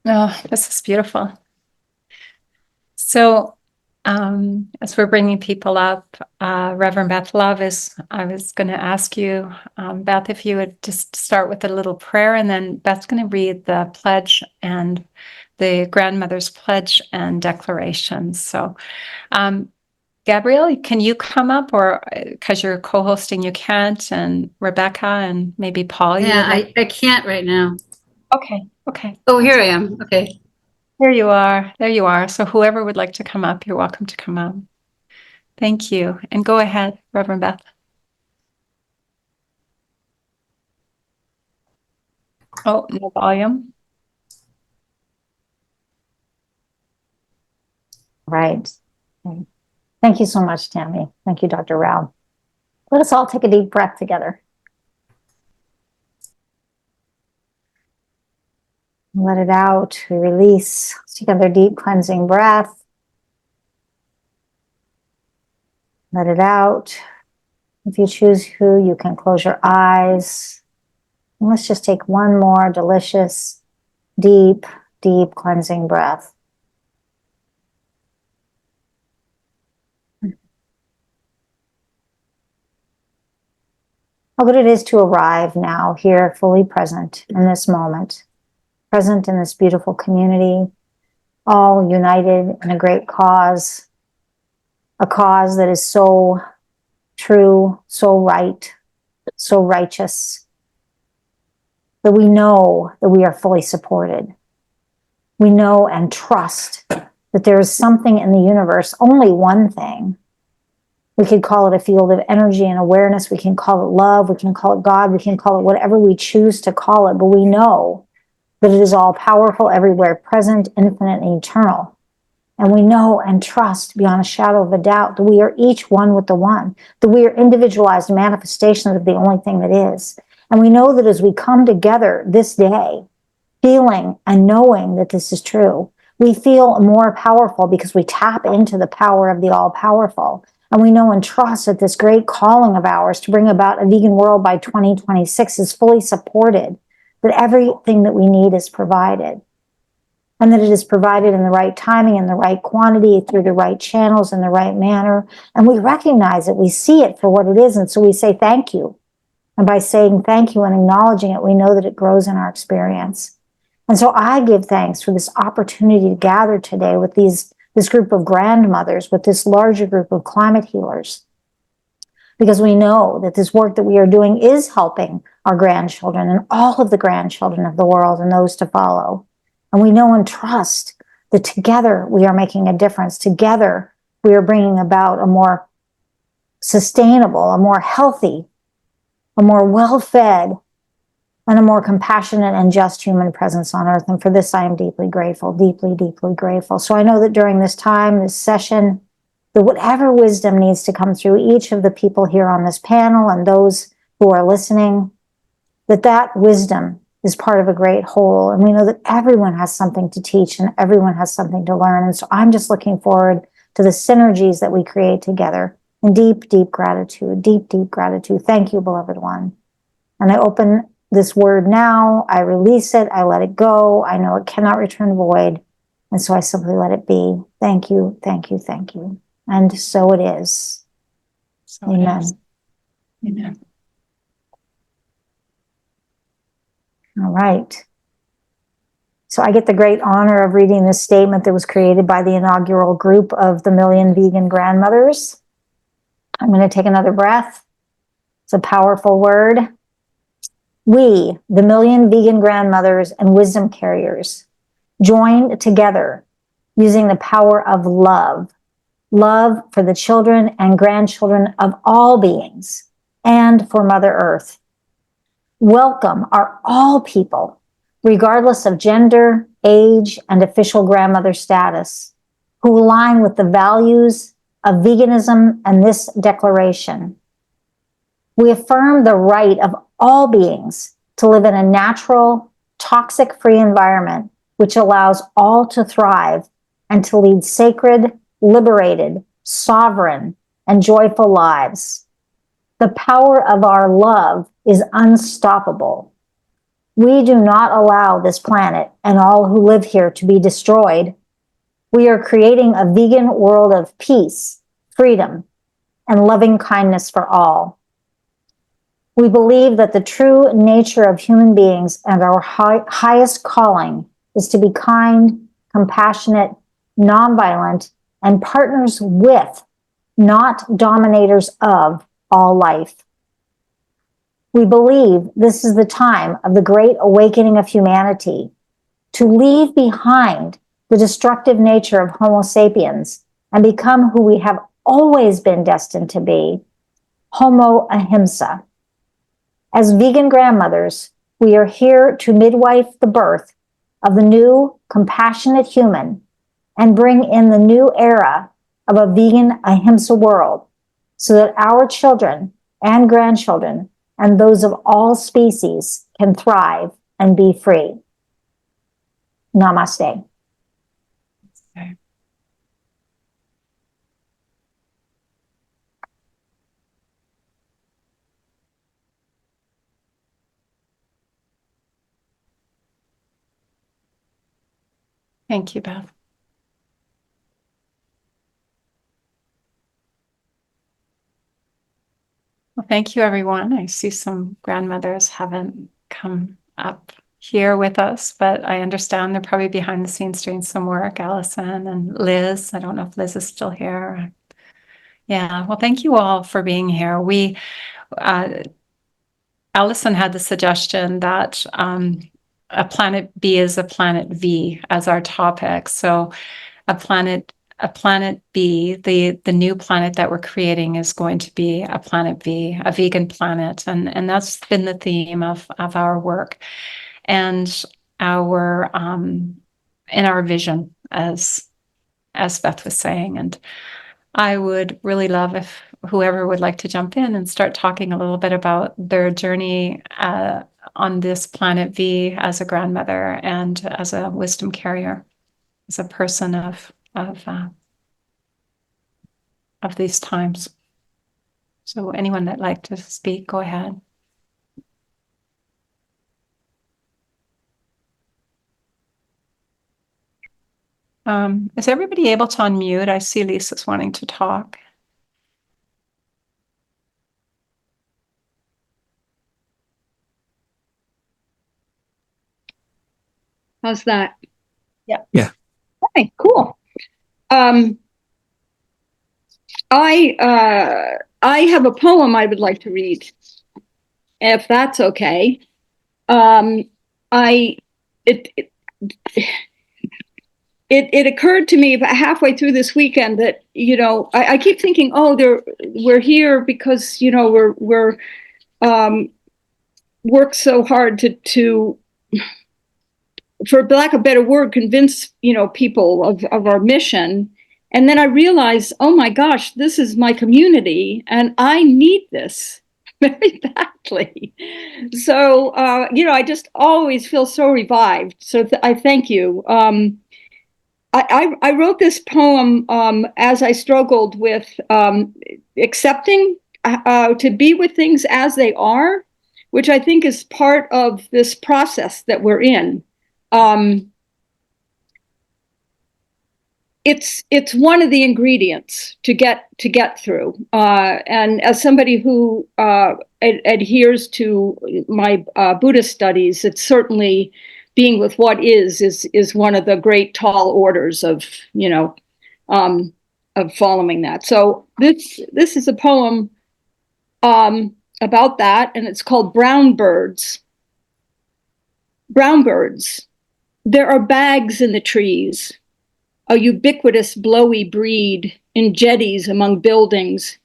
Oh, this is beautiful. So, as we're bringing people up, Reverend Beth Love I was going to ask you, Beth, if you would just start with a little prayer, and then Beth's going to read the pledge and the grandmother's pledge and declarations. So, Gabrielle, can you come up, or because you're co-hosting, you can't, and Rebecca and maybe Paul, you would Yeah, like. I can't right now. Okay, okay. Oh, here I am. Okay. There you are. There you are. So whoever would like to come up, you're welcome to come up. Thank you. And go ahead, Reverend Beth. Oh, no volume. Right. Thank you so much, Tammy. Thank you, Dr. Rao. Let us all take a deep breath together. Let it out. We release. Let's take another deep cleansing breath. Let it out. If you choose to, you can close your eyes. And let's just take one more delicious, deep, deep cleansing breath. How good it is to arrive now here, fully present in this moment, present in this beautiful community, all united in a great cause, a cause that is so true, so right, so righteous, that we know that we are fully supported. We know and trust that there is something in the universe, only one thing. We could call it a field of energy and awareness. We can call it love. We can call it God. We can call it whatever we choose to call it. But we know that it is all powerful, everywhere, present, infinite, and eternal. And we know and trust beyond a shadow of a doubt that we are each one with the one, that we are individualized manifestations of the only thing that is. And we know that as we come together this day, feeling and knowing that this is true, we feel more powerful because we tap into the power of the all-powerful. And we know and trust that this great calling of ours to bring about a vegan world by 2026 is fully supported, that everything that we need is provided, and that it is provided in the right timing, in the right quantity, through the right channels, in the right manner. And we recognize it, we see it for what it is, and so we say thank you. And by saying thank you and acknowledging it, we know that it grows in our experience. And so I give thanks for this opportunity to gather today with this group of grandmothers, with this larger group of climate healers, because we know that this work that we are doing is helping our grandchildren and all of the grandchildren of the world and those to follow. And we know and trust that together we are making a difference. Together we are bringing about a more sustainable, a more healthy, a more well-fed, and a more compassionate and just human presence on earth. And for this, I am deeply grateful, deeply, deeply grateful. So I know that during this time, this session, that whatever wisdom needs to come through each of the people here on this panel and those who are listening, that wisdom is part of a great whole. And we know that everyone has something to teach and everyone has something to learn. And so I'm just looking forward to the synergies that we create together in deep, deep gratitude, deep, deep gratitude. Thank you, beloved one. And I open this word now. I release it. I let it go. I know it cannot return void. And so I simply let it be. Thank you, thank you, thank you. And so it is. So Amen. it is. Amen. All right. So I get the great honor of reading this statement that was created by the inaugural group of the Million Vegan Grandmothers. I'm going to take another breath. It's a powerful word. We, the Million Vegan Grandmothers and Wisdom Carriers, joined together using the power of love for the children and grandchildren of all beings, and for Mother Earth. Welcome are all people, regardless of gender, age, and official grandmother status, who align with the values of veganism and this declaration. We affirm the right of all beings to live in a natural, toxic-free environment which allows all to thrive and to lead sacred, liberated, sovereign, and joyful lives. The power of our love is unstoppable. We do not allow this planet and all who live here to be destroyed. We are creating a vegan world of peace, freedom, and loving kindness for all. We believe that the true nature of human beings and our highest calling is to be kind, compassionate, nonviolent, and partners with, not dominators of, all life. We believe this is the time of the great awakening of humanity, to leave behind the destructive nature of Homo sapiens and become who we have always been destined to be, Homo ahimsa. As vegan grandmothers, we are here to midwife the birth of the new compassionate human and bring in the new era of a vegan ahimsa world so that our children and grandchildren and those of all species can thrive and be free. Namaste. Okay. Thank you, Beth. Well, thank you, everyone. I see some grandmothers haven't come up here with us, but I understand they're probably behind the scenes doing some work. Allison and Liz. I don't know if Liz is still here. Yeah. Well, thank you all for being here. Allison had the suggestion that a planet B is a planet V as our topic. So a planet B, the new planet that we're creating is going to be a planet V, a vegan planet. And that's been the theme of our work and our in our vision, as Beth was saying. And I would really love if whoever would like to jump in and start talking a little bit about their journey on this planet V as a grandmother and as a wisdom carrier, as a person of these times. So anyone that'd like to speak, go ahead. Is everybody able to unmute? I see Lisa's wanting to talk. How's that? Yeah. Yeah. Okay, cool. I have a poem I would like to read, if that's okay. It occurred to me halfway through this weekend that, you know, I keep thinking, oh, we're here because, you know, we're worked so hard to, for lack of a better word, convince, you know, people of our mission. And then I realized, oh my gosh, this is my community and I need this very badly. So, you know, I just always feel so revived. So I thank you. I wrote this poem as I struggled with accepting to be with things as they are, which I think is part of this process that we're in. It's one of the ingredients to get through. And as somebody who adheres to my Buddhist studies, it's certainly being with what is one of the great tall orders of, you know, of following that. So this is a poem about that, and it's called Brown Birds. Brown birds. There are bags in the trees, a ubiquitous blowy breed in jetties among buildings,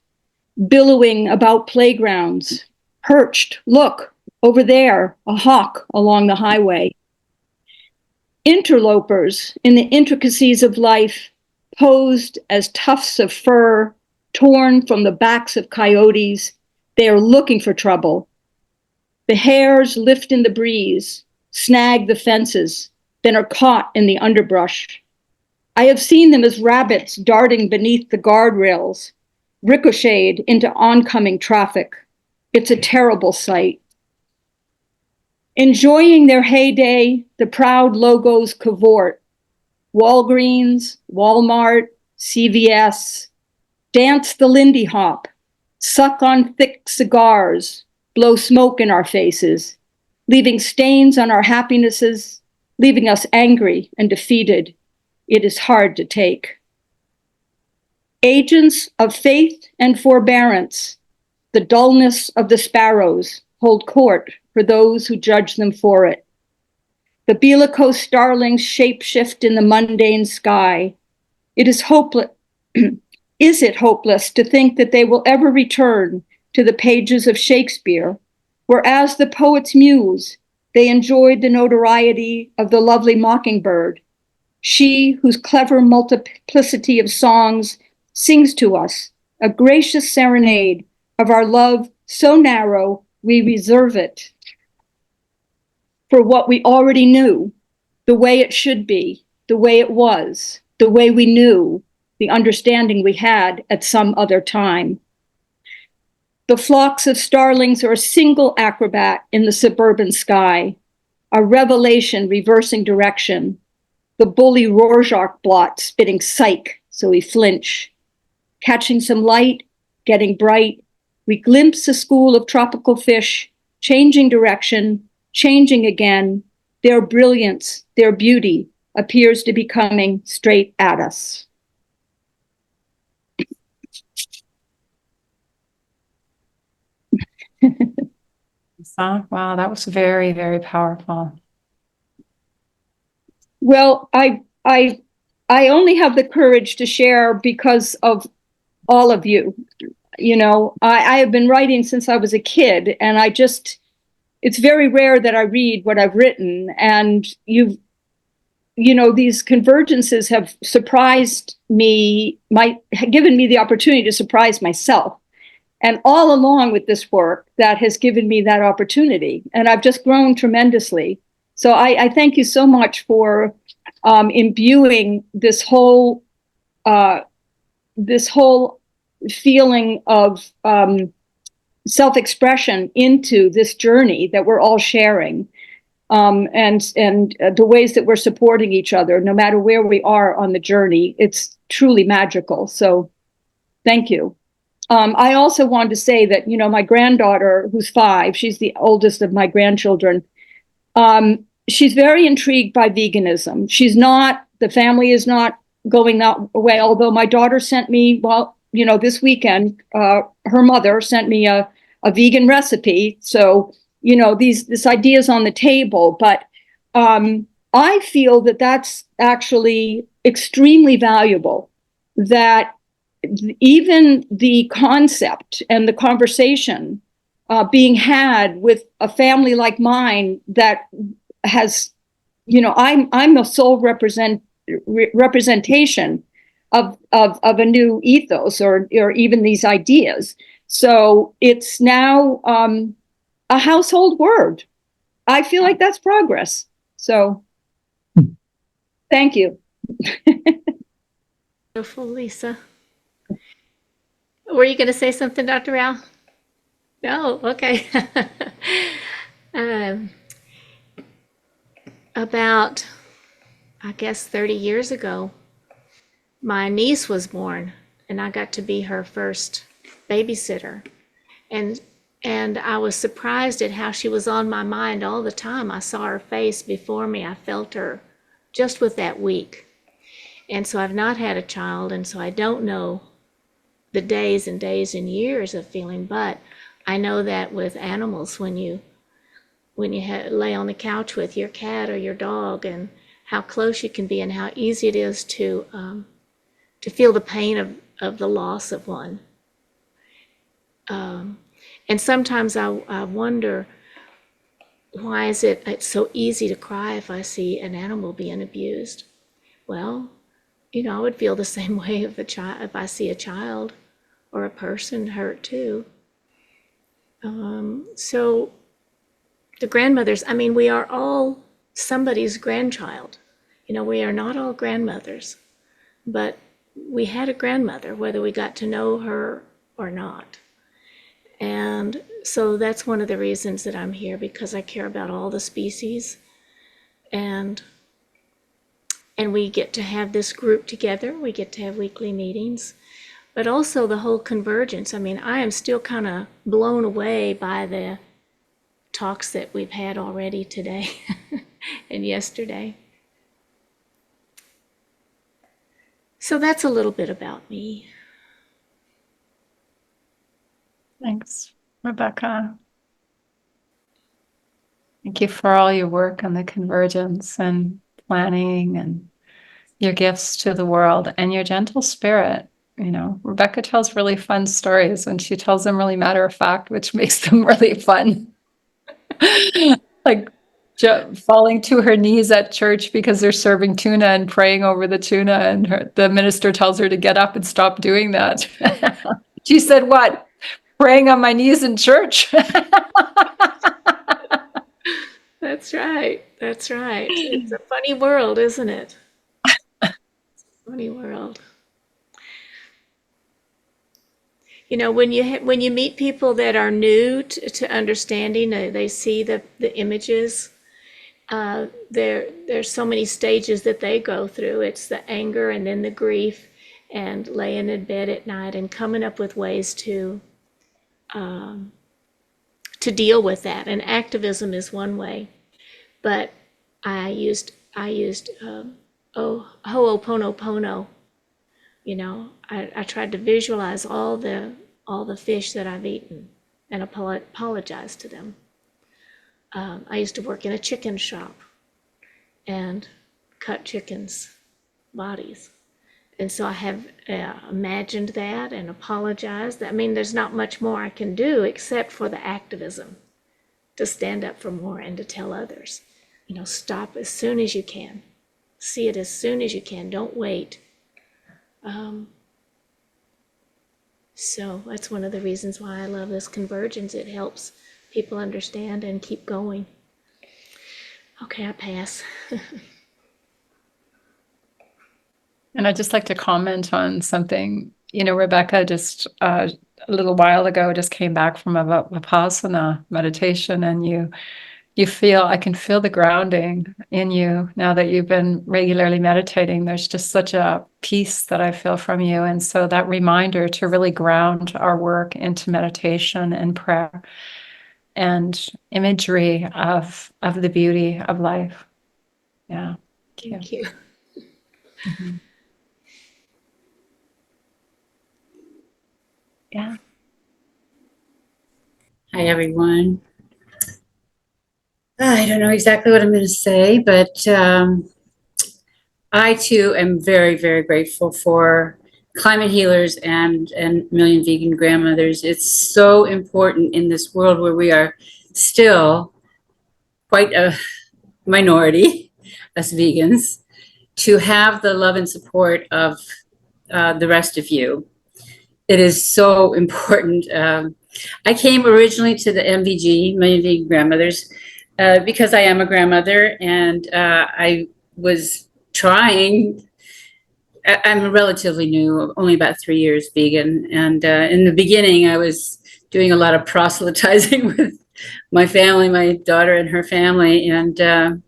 billowing about playgrounds, perched, look, over there, a hawk along the highway. Interlopers in the intricacies of life, posed as tufts of fur, torn from the backs of coyotes, they are looking for trouble. The hares lift in the breeze, snag the fences, then are caught in the underbrush. I have seen them as rabbits darting beneath the guardrails, ricocheted into oncoming traffic. It's a terrible sight. Enjoying their heyday, the proud logos cavort. Walgreens, Walmart, CVS, dance the Lindy Hop, suck on thick cigars, blow smoke in our faces, leaving stains on our happinesses, leaving us angry and defeated. It is hard to take. Agents of faith and forbearance, the dullness of the sparrows hold court for those who judge them for it. The bellicose starlings shapeshift in the mundane sky. It is hopeless. Is it hopeless to think that they will ever return to the pages of Shakespeare, where as the poet's muse, they enjoyed the notoriety of the lovely mockingbird, she whose clever multiplicity of songs sings to us a gracious serenade of our love so narrow we reserve it for what we already knew, the way it should be, the way it was, the way we knew, the understanding we had at some other time. The flocks of starlings are a single acrobat in the suburban sky, a revelation reversing direction, the bully Rorschach blot spitting psych so we flinch. Catching some light, getting bright, we glimpse a school of tropical fish, changing direction, changing again. Their brilliance, their beauty appears to be coming straight at us. Wow, that was very, very powerful. Well, I only have the courage to share because of all of you. You know, I have been writing since I was a kid, and it's very rare that I read what I've written, and these convergences have surprised me, given me the opportunity to surprise myself. And all along with this work, that has given me that opportunity, and I've just grown tremendously. So I thank you so much for imbuing this whole feeling of self-expression into this journey that we're all sharing, and the ways that we're supporting each other, no matter where we are on the journey. It's truly magical. So thank you. I also wanted to say that, my granddaughter, who's 5, she's the oldest of my grandchildren. She's very intrigued by veganism. The family is not going that way, although my daughter sent me, this weekend, her mother sent me a vegan recipe. So, this idea is on the table, but I feel that that's actually extremely valuable, that even the concept and the conversation being had with a family like mine that has, I'm the sole representation of a new ethos or even these ideas. So it's now a household word. I feel like that's progress. So thank you. Beautiful, Lisa. Were you going to say something, Dr. Rao? No, okay. About, I guess, 30 years ago, my niece was born, and I got to be her first babysitter. And I was surprised at how she was on my mind all the time. I saw her face before me. I felt her just with that week. And so I've not had a child, and so I don't know the days and days and years of feeling, but I know that with animals, when you lay on the couch with your cat or your dog, and how close you can be and how easy it is to feel the pain of the loss of one. And sometimes I wonder, why is it's so easy to cry if I see an animal being abused? Well, I would feel the same way if I see a child or a person hurt too. So the grandmothers, we are all somebody's grandchild. We are not all grandmothers, but we had a grandmother, whether we got to know her or not. And so that's one of the reasons that I'm here, because I care about all the species, and we get to have this group together. We get to have weekly meetings, but also the whole convergence. I mean, I am still kind of blown away by the talks that we've had already today and yesterday. So that's a little bit about me. Thanks, Rebecca. Thank you for all your work on the convergence and planning and your gifts to the world and your gentle spirit. You know, Rebecca tells really fun stories and she tells them really matter of fact, which makes them really fun. Like falling to her knees at church because they're serving tuna and praying over the tuna, and the minister tells her to get up and stop doing that. She said, "What? Praying on my knees in church?" That's right. That's right. It's a funny world, isn't it? Funny world. You know, when you meet people that are new to understanding, they see the images. There's so many stages that they go through. It's the anger and then the grief, and laying in bed at night and coming up with ways to deal with that. And activism is one way, but I used Ho'oponopono. You know, I tried to visualize all the fish that I've eaten and apologize to them. I used to work in a chicken shop and cut chickens' bodies. And so I have imagined that and apologized. I mean, there's not much more I can do except for the activism, to stand up for more and to tell others, you know, stop as soon as you can. See it as soon as you can. Don't wait. So that's one of the reasons why I love this convergence. It helps people understand and keep going. Okay, I pass. And I'd just like to comment on something. You know, Rebecca just a little while ago just came back from a Vipassana meditation, and I can feel the grounding in you now that you've been regularly meditating. There's just such a peace that I feel from you. And so that reminder to really ground our work into meditation and prayer and imagery of the beauty of life. Yeah. Thank you. Mm-hmm. Yeah. Hi, everyone. I don't know exactly what I'm going to say, but I too am very, very grateful for climate healers and million vegan grandmothers. It's so important in this world where we are still quite a minority, us vegans, to have the love and support of the rest of you. It is so important. I came originally to the MVG, Million Vegan Grandmothers, because I am a grandmother, and I was trying. I'm relatively new, only about 3 years vegan, and in the beginning, I was doing a lot of proselytizing with my family, my daughter and her family, and that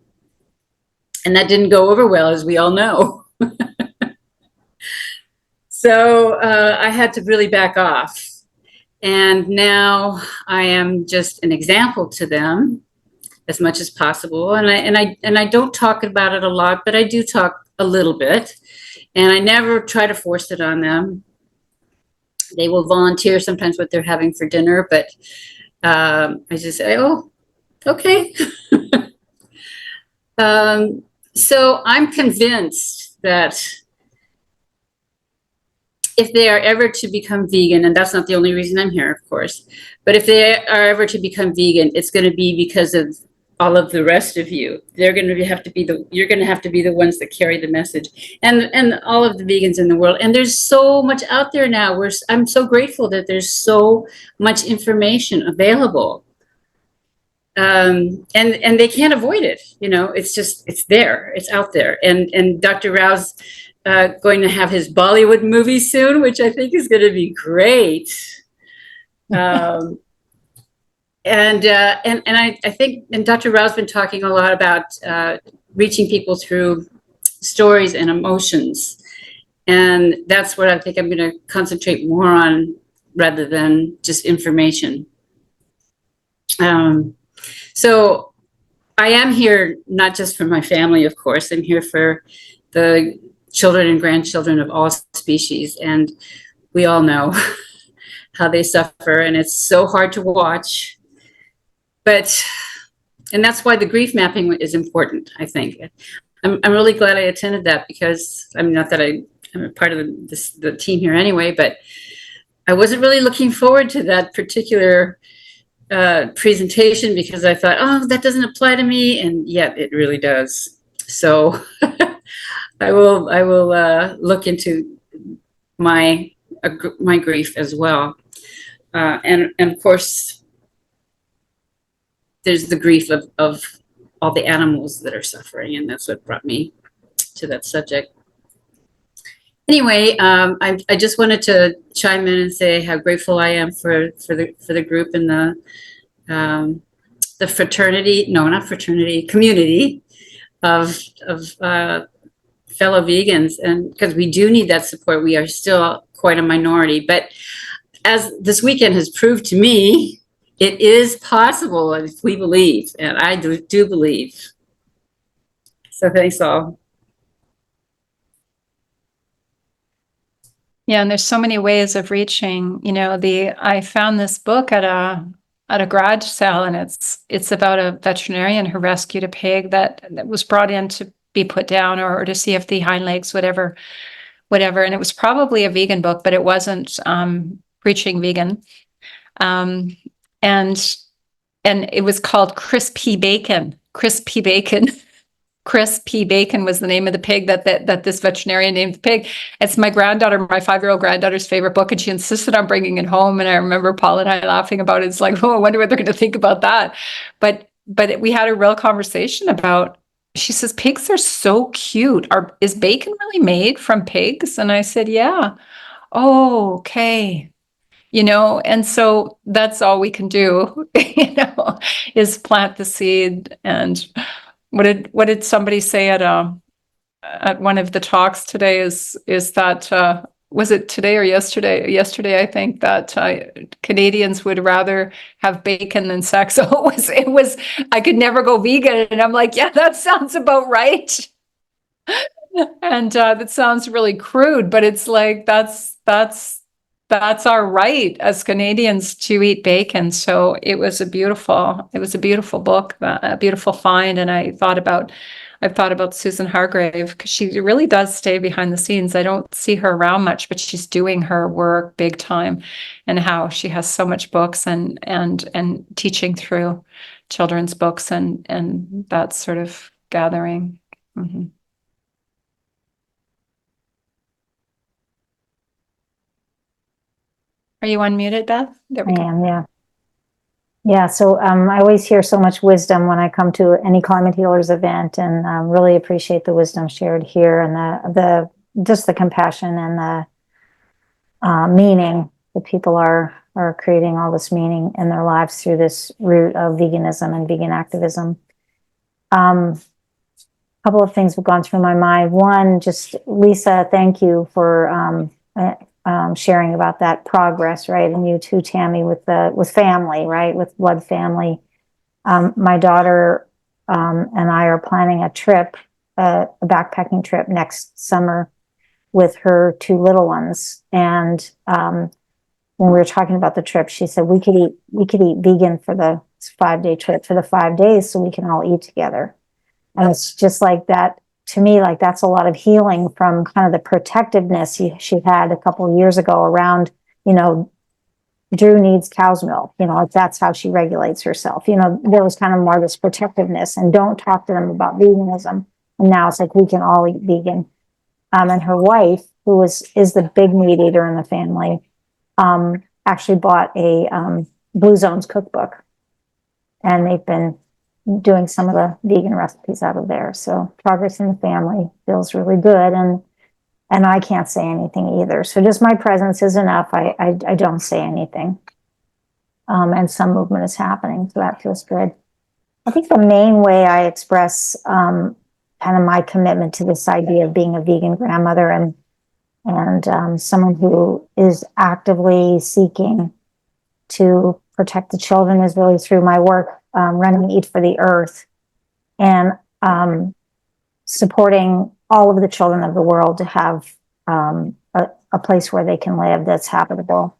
didn't go over well, as we all know. So I had to really back off. And now I am just an example to them as much as possible. And I don't talk about it a lot, but I do talk a little bit. And I never try to force it on them. They will volunteer sometimes what they're having for dinner, but I just say, oh, okay. So I'm convinced that if they are ever to become vegan, and that's not the only reason I'm here, of course, but if they are ever to become vegan, it's going to be because of all of the rest of you. You're going to have to be the ones that carry the message, and all of the vegans in the world. And there's so much out there now. I'm so grateful that there's so much information available, and they can't avoid it. You know, it's there, it's out there. And Dr. Rao's going to have his Bollywood movie soon, which I think is going to be great. I think, and Dr. Rao's been talking a lot about reaching people through stories and emotions. And that's what I think I'm going to concentrate more on rather than just information. So I am here not just for my family, of course. I'm here for the children and grandchildren of all species. And we all know how they suffer, and it's so hard to watch. And that's why the grief mapping is important, I think. I'm really glad I attended that, because I'm not that I'm a part of the team here anyway, but I wasn't really looking forward to that particular presentation, because I thought, oh, that doesn't apply to me, and yet it really does. So I will look into my grief as well, and of course there's the grief of all the animals that are suffering, and that's what brought me to that subject. Anyway, I just wanted to chime in and say how grateful I am for the group and the fraternity, no, not fraternity, community of fellow vegans, and because we do need that support. We are still quite a minority, but as this weekend has proved to me, it is possible if we believe, and I do believe. So thanks all. Yeah, and there's so many ways of reaching. I found this book at a garage sale, and it's about a veterinarian who rescued a pig that was brought in to be put down or to see if the hind legs, whatever. And it was probably a vegan book, but it wasn't preaching vegan. And it was called Crispy Bacon. Crispy Bacon. Crispy Bacon was the name of the pig that this veterinarian named the pig. It's my 5-year-old granddaughter's favorite book, and she insisted on bringing it home. And I remember Paul and I laughing about it. It's like, oh, I wonder what they're going to think about that. But we had a real conversation about. She says, pigs are so cute. Is bacon really made from pigs? And I said, yeah. Oh, okay. And so that's all we can do, is plant the seed. And what did somebody say at one of the talks today is that, was it today or yesterday? Yesterday, I think, that Canadians would rather have bacon than sex. So it was, I could never go vegan. And I'm like, yeah, that sounds about right. And that sounds really crude, but it's like, that's our right as Canadians to eat bacon. So it was a beautiful book, a beautiful find. And I've thought about Susan Hargrave, because she really does stay behind the scenes. I don't see her around much, but she's doing her work big time, and how she has so much books and teaching through children's books and that sort of gathering. Mm-hmm. Are you unmuted, Beth? There we go. I am, yeah. Yeah, so I always hear so much wisdom when I come to any Climate Healers event, and really appreciate the wisdom shared here, and the just the compassion and the meaning that people are creating all this meaning in their lives through this route of veganism and vegan activism. A couple of things have gone through my mind. One, just Lisa, thank you for sharing about that progress, right? And you too, Tammy, with family, right? With blood family. My daughter and I are planning a trip, a backpacking trip next summer with her 2 little ones. And when we were talking about the trip, she said we could eat vegan for the 5-day trip, for the 5 days, so we can all eat together. And it's just like that. To me, like, that's a lot of healing from kind of the protectiveness she had a couple of years ago around, Drew needs cow's milk, like that's how she regulates herself. There was kind of more this protectiveness, and don't talk to them about veganism. And now it's like we can all eat vegan. And her wife, who is the big meat eater in the family, actually bought a Blue Zones cookbook, and they've been doing some of the vegan recipes out of there. So progress in the family feels really good. And I can't say anything either. So just my presence is enough. I don't say anything. and some movement is happening. So that feels good. I think the main way I express kind of my commitment to this idea of being a vegan grandmother and someone who is actively seeking to protect the children is really through my work running Eat for the Earth and supporting all of the children of the world to have a place where they can live that's habitable.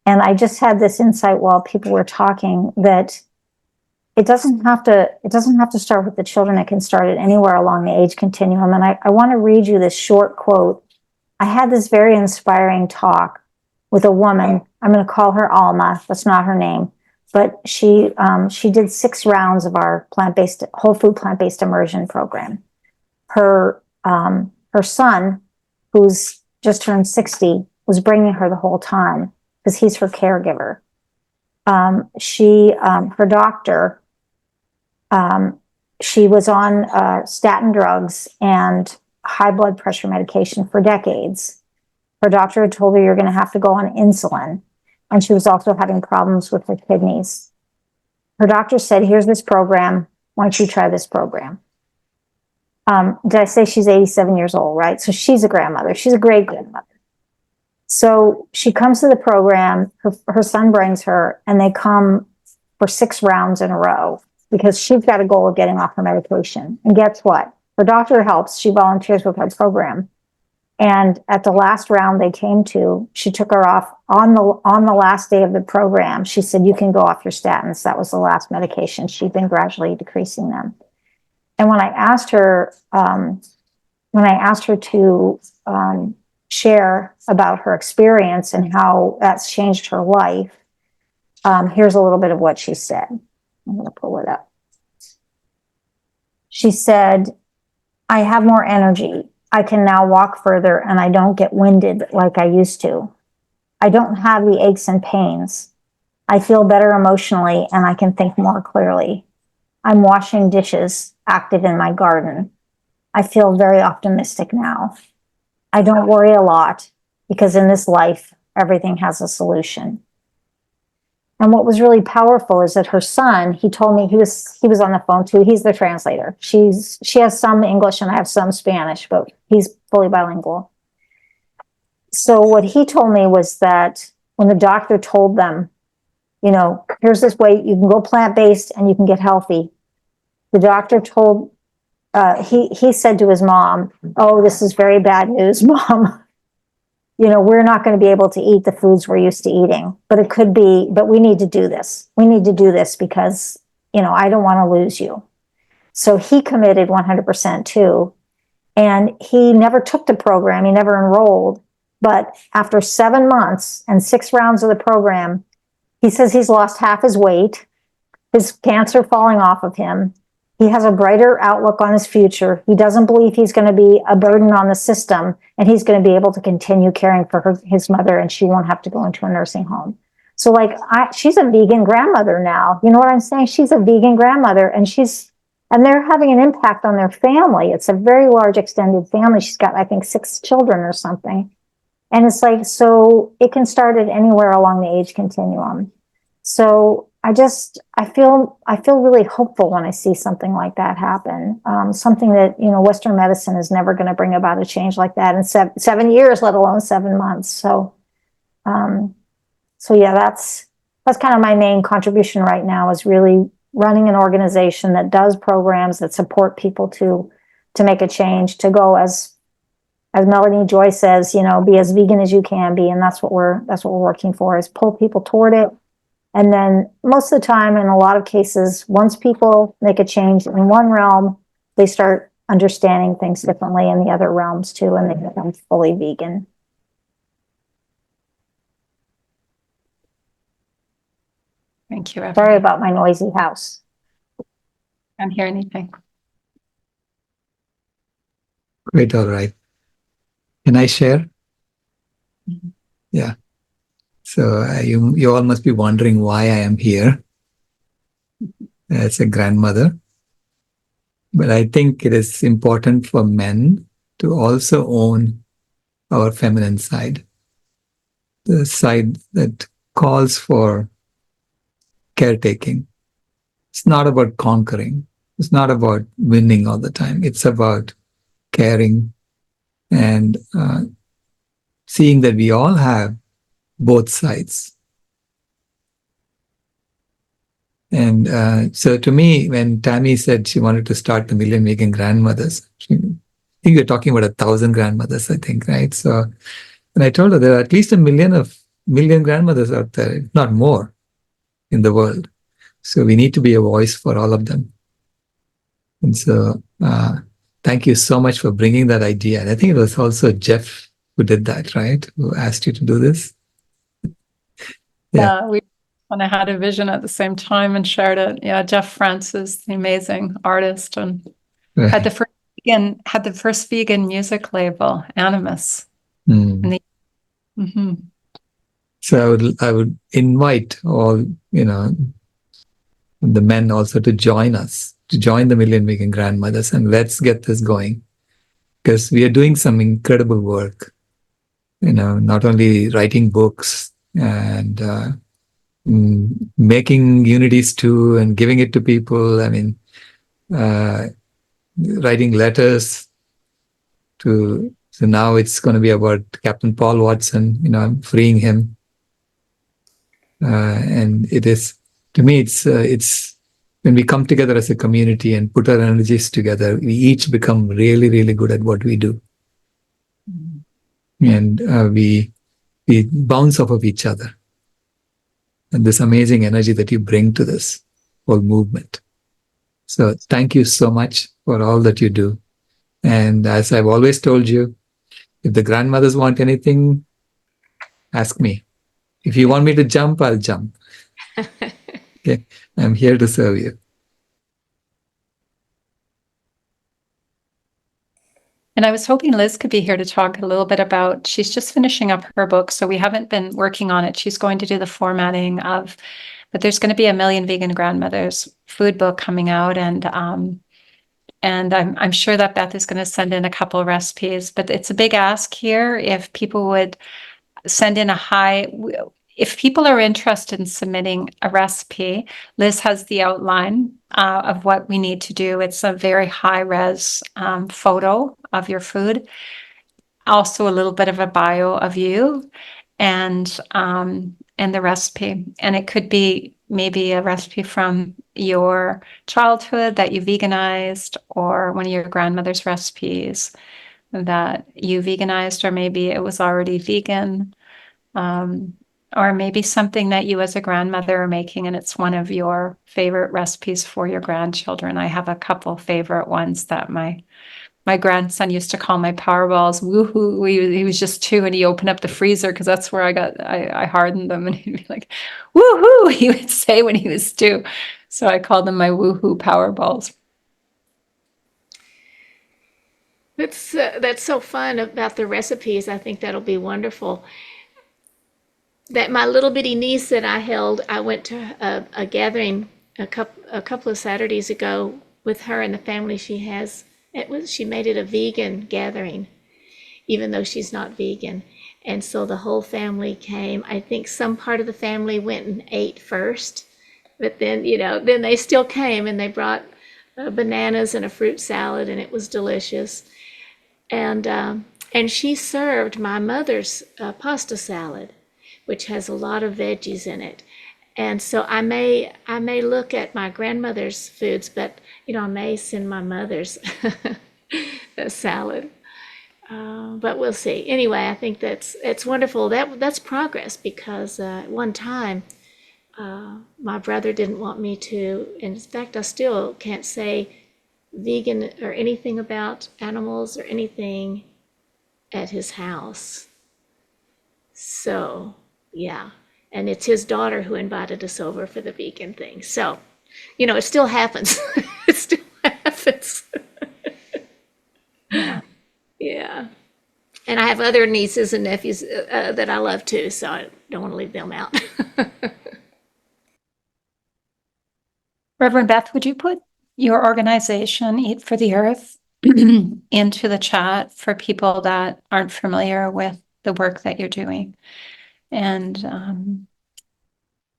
And I just had this insight while people were talking that it doesn't have to start with the children. It can start at anywhere along the age continuum. And I want to read you this short quote. I had this very inspiring talk with a woman. I'm going to call her Alma. That's not her name, but she did 6 rounds of our whole food plant-based immersion program. Her son, who's just turned 60, was bringing her the whole time because he's her caregiver. Her doctor, she was on statin drugs and high blood pressure medication for decades. Her doctor had told her you're going to have to go on insulin. And she was also having problems with her kidneys. Her doctor said, here's this program. Why don't you try this program? Did I say she's 87 years old, right? So she's a grandmother. She's a great grandmother. So she comes to the program, her son brings her, and they come for 6 rounds in a row because she's got a goal of getting off her medication. And guess what? Her doctor helps. She volunteers with her program. And at the last round they came to, she took her off on the last day of the program. She said, you can go off your statins. That was the last medication. She'd been gradually decreasing them. And when I asked her to share about her experience and how that's changed her life, here's a little bit of what she said. I'm going to pull it up. She said, I have more energy. I can now walk further and I don't get winded like I used to. I don't have the aches and pains. I feel better emotionally and I can think more clearly. I'm washing dishes, active in my garden. I feel very optimistic now. I don't worry a lot because in this life, everything has a solution. And what was really powerful is that her son, he told me he was on the phone too. He's the translator. She has some English and I have some Spanish, but he's fully bilingual. So what he told me was that when the doctor told them, you know, here's this way, you can go plant-based and you can get healthy. The doctor told, he said to his mom, oh, this is very bad news, Mom. You know, we're not going to be able to eat the foods we're used to eating, but it could be, but we need to do this. We need to do this because, you know, I don't want to lose you. So he committed 100% too. And he never took the program. He never enrolled. But after 7 months and 6 rounds of the program, he says he's lost half his weight, his cancer falling off of him. He has a brighter outlook on his future. He doesn't believe he's going to be a burden on the system, and he's going to be able to continue caring for his mother, and she won't have to go into a nursing home. So like, she's a vegan grandmother now. You know what I'm saying? She's a vegan grandmother, and they're having an impact on their family. It's a very large extended family. She's got, I think, 6 children or something. And it's like, so it can start at anywhere along the age continuum. So I feel really hopeful when I see something like that happen. Something that, you know, Western medicine is never going to bring about a change like that in 7 years, let alone 7 months. So yeah, that's kind of my main contribution right now, is really running an organization that does programs that support people to make a change, to go as Melanie Joy says, you know, be as vegan as you can be. And that's what we're working for, is pull people toward it. And then most of the time, in a lot of cases, once people make a change in one realm, they start understanding things differently in the other realms too, and they become fully vegan. Thank you, Evan. Sorry about my noisy house. Can't hear anything. Great, all right. Can I share? Mhm. Yeah. So you all must be wondering why I am here as a grandmother. But I think it is important for men to also own our feminine side, the side that calls for caretaking. It's not about conquering. It's not about winning all the time. It's about caring and seeing that we all have both sides. And so to me, when Tammy said she wanted to start the Million Vegan Grandmothers, I think we're talking about 1,000 grandmothers, I think, right? So, and I told her there are at least a million grandmothers out there, if not more, in the world. So we need to be a voice for all of them. And so thank you so much for bringing that idea. And I think it was also Jeff who did that, right? Who asked you to do this. Yeah. We kind of had a vision at the same time and shared it. Yeah, Jeff Francis, the amazing artist, and Right. had the first vegan music label, Animus. Mm. So I would invite all, the men also to join us, to join the Million Vegan Grandmothers, and let's get this going, because we are doing some incredible work. Not only writing books and making unity stew and giving it to people. I mean, writing letters to. So now it's going to be about Captain Paul Watson. I'm freeing him, and it is, to me, it's when we come together as a community and put our energies together, we each become really, really good at what we do, and we bounce off of each other. And this amazing energy that you bring to this whole movement. So thank you so much for all that you do. And as I've always told you, if the grandmothers want anything, ask me. If you want me to jump, I'll jump. Okay, I'm here to serve you. And I was hoping Liz could be here to talk a little bit about, she's just finishing up her book, so we haven't been working on it. She's going to do the formatting of, but there's going to be a Million Vegan Grandmothers food book coming out, and I'm sure that Beth is going to send in a couple of recipes, but it's a big ask here. If people would send in if people are interested in submitting a recipe, Liz has the outline of what we need to do. It's a very high-res photo of your food, also a little bit of a bio of you, and the recipe. And it could be maybe a recipe from your childhood that you veganized, or one of your grandmother's recipes that you veganized, or maybe it was already vegan. Or maybe something that you as a grandmother are making and it's one of your favorite recipes for your grandchildren. I have a couple favorite ones that my grandson used to call my power balls. Woohoo! He was just 2 and he opened up the freezer because that's where I hardened them, and he'd be like, woohoo! He would say when he was 2. So I called them my woohoo power balls. That's so fun about the recipes. I think that'll be wonderful. That my little bitty niece that I went to a gathering a couple of Saturdays ago with her and the family she has. She made it a vegan gathering, even though she's not vegan. And so the whole family came. I think some part of the family went and ate first, but then they still came, and they brought bananas and a fruit salad, and it was delicious. And she served my mother's pasta salad, which has a lot of veggies in it. And so I may look at my grandmother's foods, but I may send my mother's salad. But we'll see. Anyway, I think it's wonderful. That's progress, because at one time my brother didn't want me to. In fact, I still can't say vegan or anything about animals or anything at his house. So yeah, and it's his daughter who invited us over for the vegan thing. So, it still happens. It still happens. Yeah. And I have other nieces and nephews that I love too, so I don't want to leave them out. Reverend Beth, would you put your organization, Eat for the Earth, into the chat for people that aren't familiar with the work that you're doing? And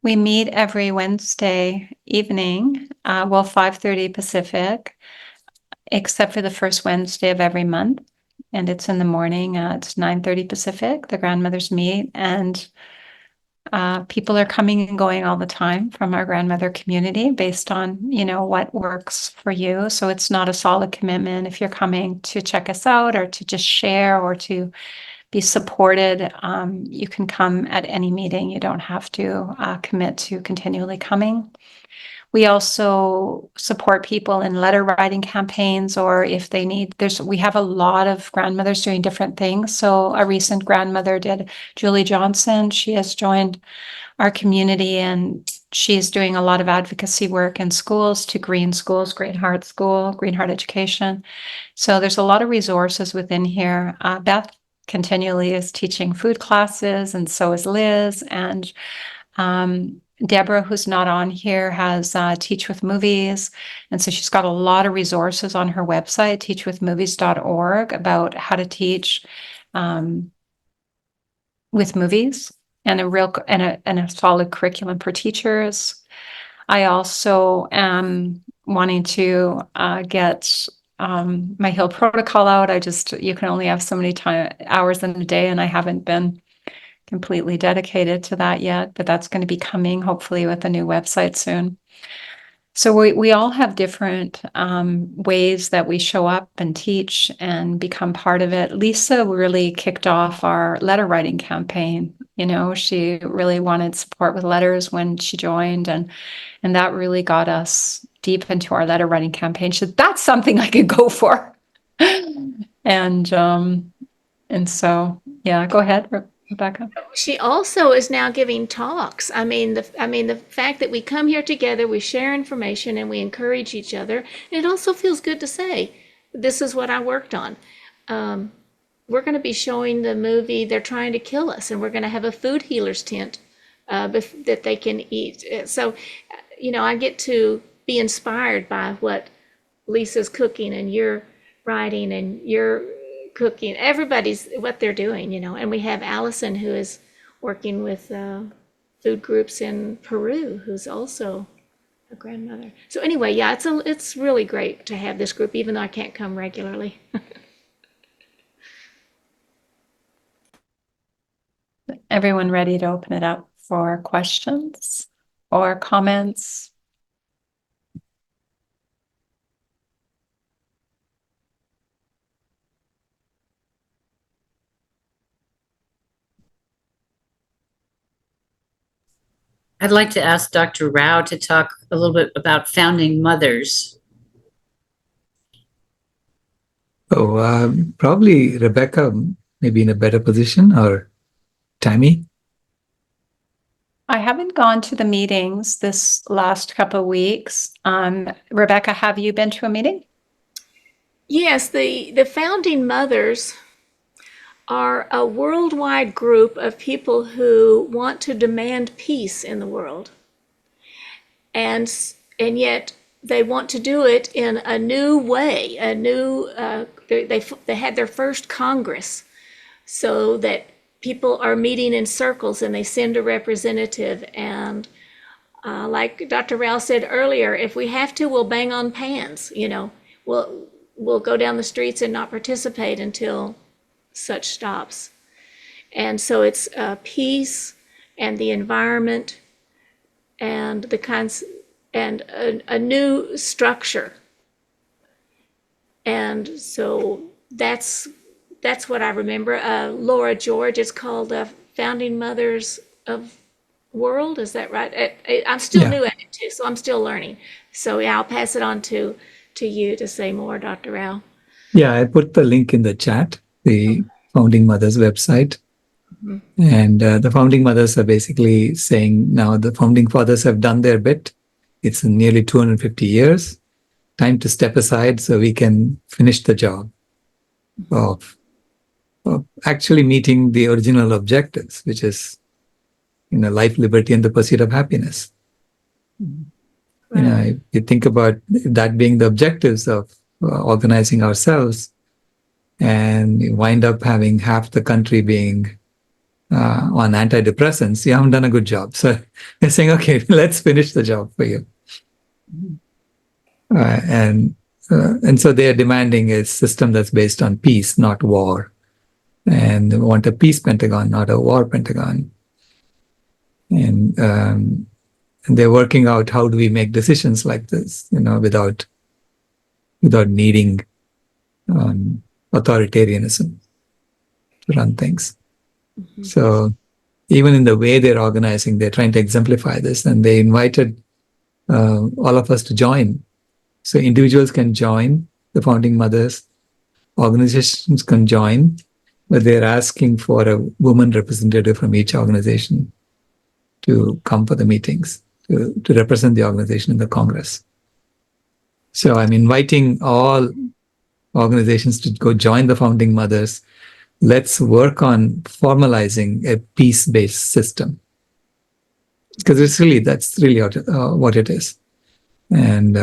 We meet every Wednesday evening, 5:30 Pacific, except for the first Wednesday of every month. And it's in the morning at 9:30 Pacific. The grandmothers meet, and people are coming and going all the time from our grandmother community based on, what works for you. So it's not a solid commitment. If you're coming to check us out or to just share or to be supported, you can come at any meeting. You don't have to commit to continually coming. We also support people in letter writing campaigns, or if they need, we have a lot of grandmothers doing different things. So a recent grandmother did, Julie Johnson. She has joined our community, and she's doing a lot of advocacy work in schools, to Green Schools, Green Heart School, Green Heart Education. So there's a lot of resources within here. Beth continually is teaching food classes, and so is Liz. And Deborah, who's not on here, has Teach with Movies. And so she's got a lot of resources on her website, teachwithmovies.org, about how to teach with movies, and a solid curriculum for teachers. I also am wanting to get my Heal protocol out. You can only have so many hours in a day, and I haven't been completely dedicated to that yet, but that's going to be coming hopefully with a new website soon. So we all have different ways that we show up and teach and become part of it. Lisa really kicked off our letter writing campaign. She really wanted support with letters when she joined, and that really got us deep into our letter writing campaign. So that's something I could go for. And so, yeah, go ahead, Rebecca. She also is now giving talks. The fact that we come here together, we share information, and we encourage each other. And it also feels good to say, this is what I worked on. We're going to be showing the movie They're Trying to Kill Us, and we're going to have a food healers tent that they can eat. So, I get to be inspired by what Lisa's cooking and you're writing and you're cooking, everybody's what they're doing, and we have Allison, who is working with food groups in Peru, who's also a grandmother. So anyway, yeah, it's really great to have this group, even though I can't come regularly. Everyone ready to open it up for questions or comments? I'd like to ask Dr. Rao to talk a little bit about founding mothers. Probably Rebecca may be in a better position, or Tammy. I haven't gone to the meetings this last couple of weeks. Rebecca, have you been to a meeting? Yes, the founding mothers are a worldwide group of people who want to demand peace in the world. And yet they want to do it in a new way, they had their first Congress, so that people are meeting in circles and they send a representative. And like Dr. Rao said earlier, if we have to, we'll bang on pans, we'll go down the streets and not participate until such stops. And so it's peace and the environment and the kinds and a new structure. And so that's what I remember. Laura George, it's called Founding Mothers of World. Is that right? I'm still new at it too, so I'm still learning. So yeah, I'll pass it on to you to say more, Dr. Rao. Yeah, I put the link in the chat, the Founding Mothers website. Mm-hmm. And the Founding Mothers are basically saying now the Founding Fathers have done their bit. It's nearly 250 years. Time to step aside so we can finish the job of actually meeting the original objectives, which is, life, liberty, and the pursuit of happiness. Right. If you think about that being the objectives of organizing ourselves, and you wind up having half the country being on antidepressants, you haven't done a good job. So they're saying, okay, let's finish the job for you. And so they are demanding a system that's based on peace, not war. And they want a peace Pentagon, not a war Pentagon. And they're working out how do we make decisions like this, without needing authoritarianism to run things. Mm-hmm. So even in the way they're organizing, they're trying to exemplify this, and they invited all of us to join. So individuals can join the founding mothers, organizations can join, but they're asking for a woman representative from each organization to come for the meetings, to represent the organization in the Congress. So I'm inviting all organizations to go join the founding mothers. Let's work on formalizing a peace-based system, because that's really what it is, and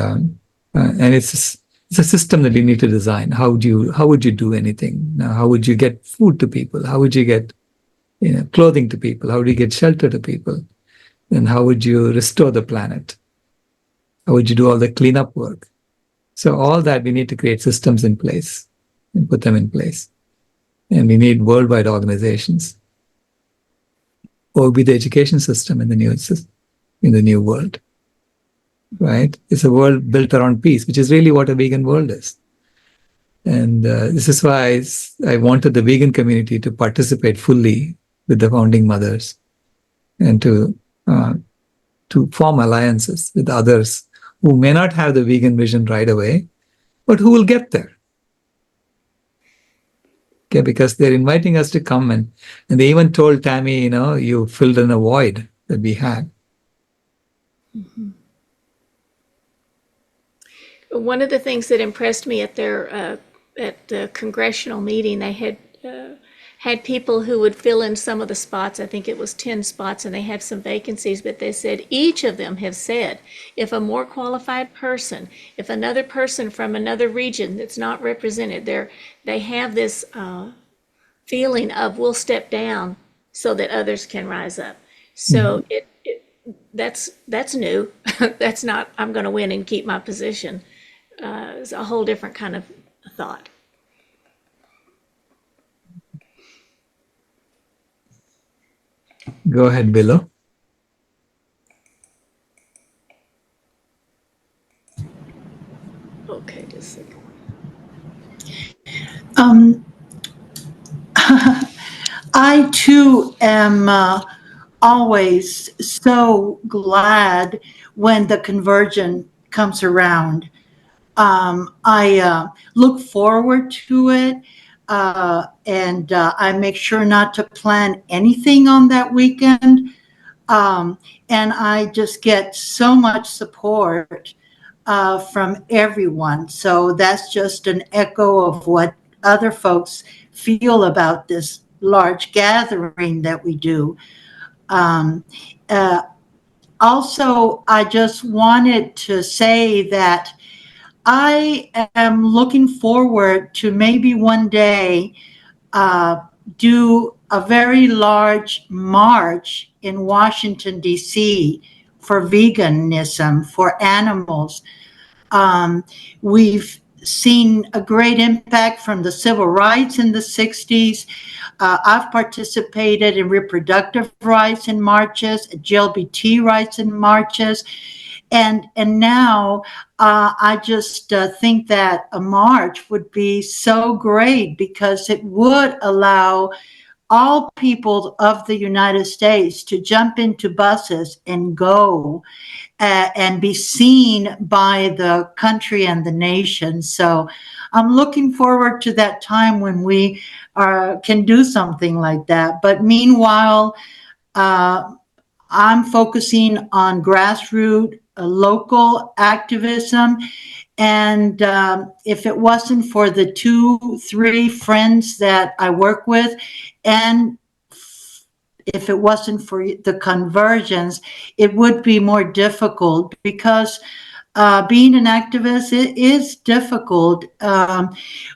it's a system that you need to design. How would you do anything? Now, how would you get food to people? How would you get clothing to people? How would you get shelter to people? And how would you restore the planet? How would you do all the cleanup work? So all that, we need to create systems in place and put them in place. And we need worldwide organizations. Or be the education system in the new world, right? It's a world built around peace, which is really what a vegan world is. And this is why I wanted the vegan community to participate fully with the founding mothers and to form alliances with others who may not have the vegan vision right away, but who will get there. Okay, because they're inviting us to come, and they even told Tammy, you filled in a void that we had. Mm-hmm. One of the things that impressed me at the congressional meeting, they had people who would fill in some of the spots. I think it was 10 spots, and they have some vacancies, but they said each of them have said, if a more qualified person, if another person from another region that's not represented, they have this feeling of, we'll step down so that others can rise up. So that's new. That's not, I'm going to win and keep my position. It's a whole different kind of thought. Go ahead, Billo. Okay, just a second. I too am always so glad when the conversion comes around. I look forward to it, and I make sure not to plan anything on that weekend. And I just get so much support from everyone. So that's just an echo of what other folks feel about this large gathering that we do. Also, I just wanted to say that I am looking forward to maybe one day do a very large march in Washington, D.C. for veganism, for animals. We've seen a great impact from the civil rights in the 60s. I've participated in reproductive rights in marches, LGBT rights in marches. And now I just think that a march would be so great, because it would allow all people of the United States to jump into buses and go and be seen by the country and the nation. So I'm looking forward to that time when we can do something like that. But meanwhile, I'm focusing on grassroots local activism. And if it wasn't for the 2-3 friends that I work with, and if it wasn't for the conversions, it would be more difficult, because Being an activist, it is difficult.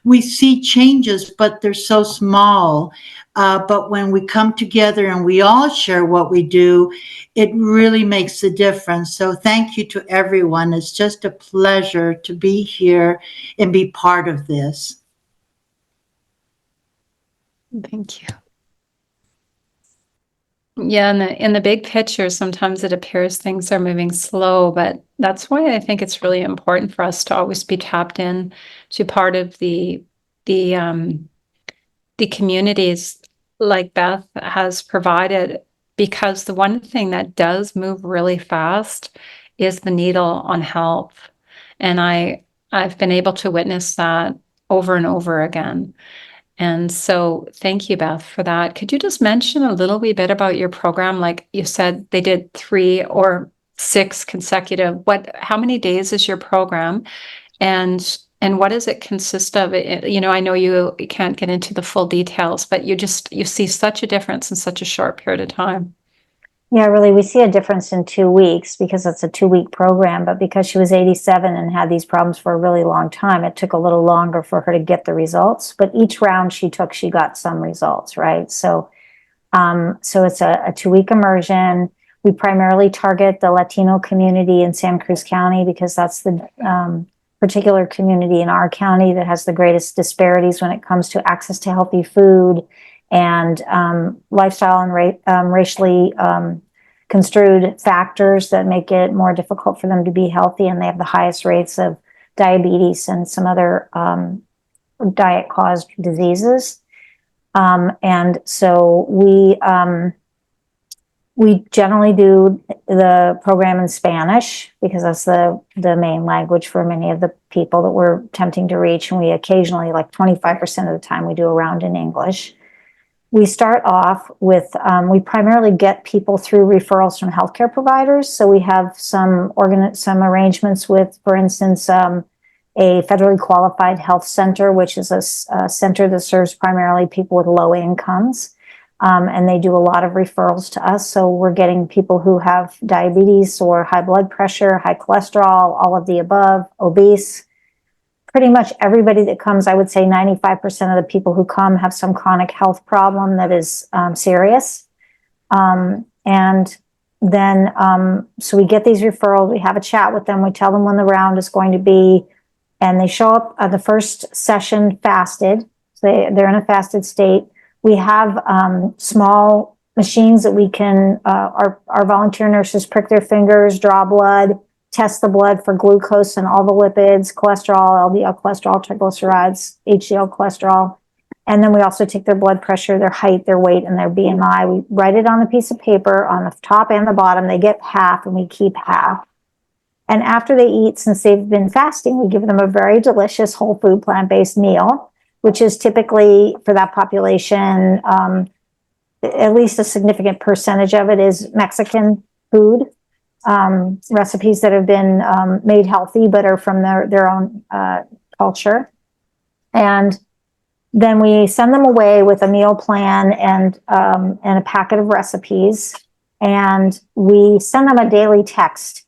We see changes, but they're so small. But when we come together and we all share what we do, it really makes a difference. So thank you to everyone. It's just a pleasure to be here and be part of this. Thank you. Yeah, in the big picture, sometimes it appears things are moving slow, but that's why I think it's really important for us to always be tapped in to part of the communities like Beth has provided, because the one thing that does move really fast is the needle on health. And I've been able to witness that over and over again. And so thank you, Beth, for that. Could you just mention a little wee bit about your program? Like you said, they did 3 or 6 consecutive. How many days is your program? And what does it consist of? I know you can't get into the full details, but you see such a difference in such a short period of time. Yeah, really, we see a difference in 2 weeks because it's a 2-week program. But because she was 87 and had these problems for a really long time, it took a little longer for her to get the results. But each round she took, she got some results, right? So it's a 2-week immersion. We primarily target the Latino community in Santa Cruz County because that's the particular community in our county that has the greatest disparities when it comes to access to healthy food and lifestyle and racially construed factors that make it more difficult for them to be healthy. And they have the highest rates of diabetes and some other diet-caused diseases. And so we generally do the program in Spanish because that's the main language for many of the people that we're attempting to reach. And we occasionally, like 25% of the time, we do a round in English. We start off with, we primarily get people through referrals from healthcare providers. So we have some arrangements with, for instance, a federally qualified health center, which is a center that serves primarily people with low incomes. And they do a lot of referrals to us. So we're getting people who have diabetes or high blood pressure, high cholesterol, all of the above, obese. Pretty much everybody that comes, I would say 95% of the people who come have some chronic health problem that is serious. And then, so we get these referrals, we have a chat with them, we tell them when the round is going to be, and they show up at the first session fasted. So they're in a fasted state. We have small machines that we can, our volunteer nurses prick their fingers, draw blood, test the blood for glucose and all the lipids, cholesterol, LDL cholesterol, triglycerides, HDL cholesterol. And then we also take their blood pressure, their height, their weight, and their BMI. We write it on a piece of paper on the top and the bottom. They get half and we keep half. And after they eat, since they've been fasting, we give them a very delicious whole food plant-based meal, which is typically for that population, at least a significant percentage of it is Mexican food. Recipes that have been made healthy but are from their own culture. And then we send them away with a meal plan and a packet of recipes, and we send them a daily text.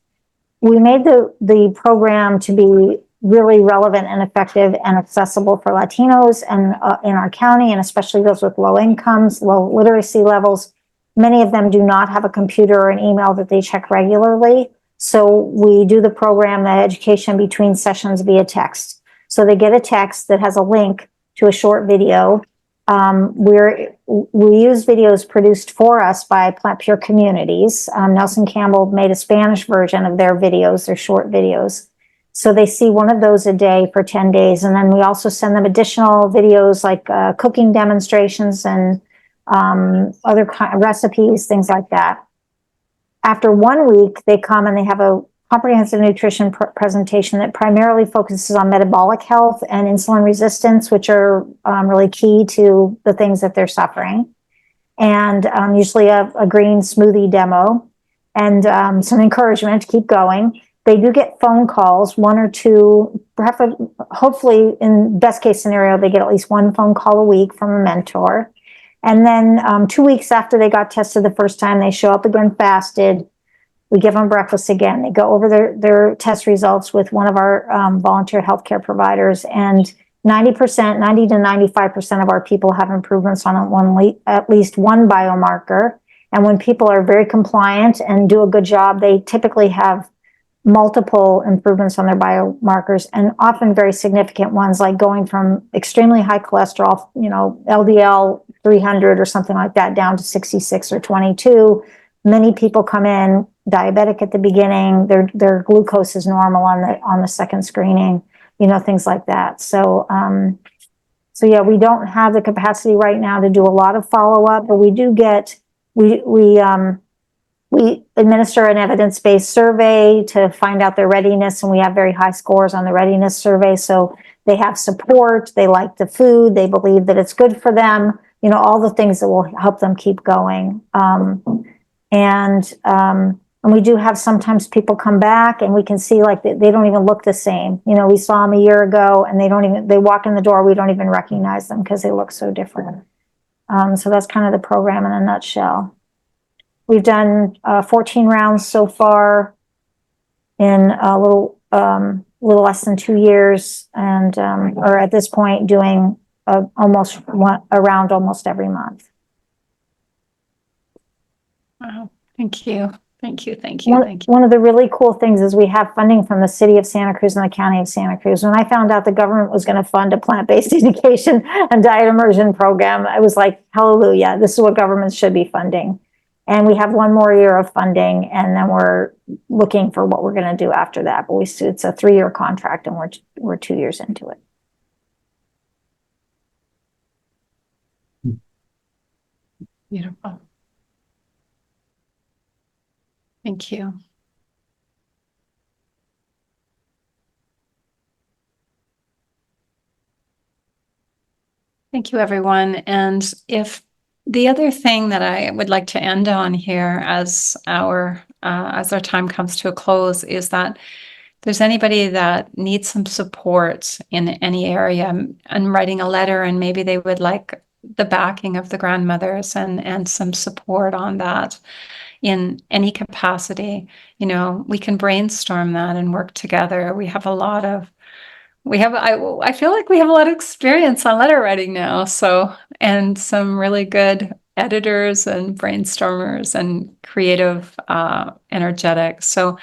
We made the program to be really relevant and effective and accessible for Latinos and in our county, and especially those with low incomes, low literacy levels. Many of them do not have a computer or an email that they check regularly. So we do the program, the education between sessions via text. So they get a text that has a link to a short video. We use videos produced for us by Plant Pure Communities. Nelson Campbell made a Spanish version of their videos, their short videos. So they see one of those a day for 10 days. And then we also send them additional videos like cooking demonstrations and other recipes, things like that. After 1 week, they come and they have a comprehensive nutrition presentation that primarily focuses on metabolic health and insulin resistance, which are really key to the things that they're suffering. And usually a green smoothie demo and some encouragement to keep going. They do get phone calls, 1 or 2, perhaps, hopefully in best case scenario, they get at least 1 phone call a week from a mentor. And then 2 weeks after they got tested the first time, they show up again fasted. We give them breakfast again. They go over their test results with one of our volunteer healthcare providers, and 90 to 95% of our people have improvements on at least one biomarker. And when people are very compliant and do a good job, they typically have multiple improvements on their biomarkers, and often very significant ones, like going from extremely high cholesterol, LDL 300 or something like that, down to 66 or 22. Many people come in diabetic at the beginning. Their glucose is normal on the second screening, things like that. So yeah, we don't have the capacity right now to do a lot of follow-up, but we do get, we administer an evidence-based survey to find out their readiness, and we have very high scores on the readiness survey. So they have support, they like the food, they believe that it's good for them, all the things that will help them keep going. And we do have sometimes people come back and we can see like they don't even look the same. We saw them a year ago and they walk in the door, we don't even recognize them because they look so different. So that's kind of the program in a nutshell. We've done 14 rounds so far in a little less than 2 years, and are at this point doing almost a round almost every month. Wow. Thank you. Thank you. One of the really cool things is we have funding from the city of Santa Cruz and the county of Santa Cruz. When I found out the government was going to fund a plant-based education and diet immersion program, I was like, hallelujah, this is what governments should be funding. And we have one more year of funding, and then we're looking for what we're going to do after that. But it's a 3-year contract, and we're 2 years into it. Beautiful. Thank you. Thank you, everyone. And if the other thing that I would like to end on here as our time comes to a close is that if there's anybody that needs some support in any area and writing a letter, and maybe they would like the backing of the grandmothers and some support on that in any capacity, we can brainstorm that and work together. I feel like we have a lot of experience on letter writing now. So, and some really good editors and brainstormers and creative, energetic. So,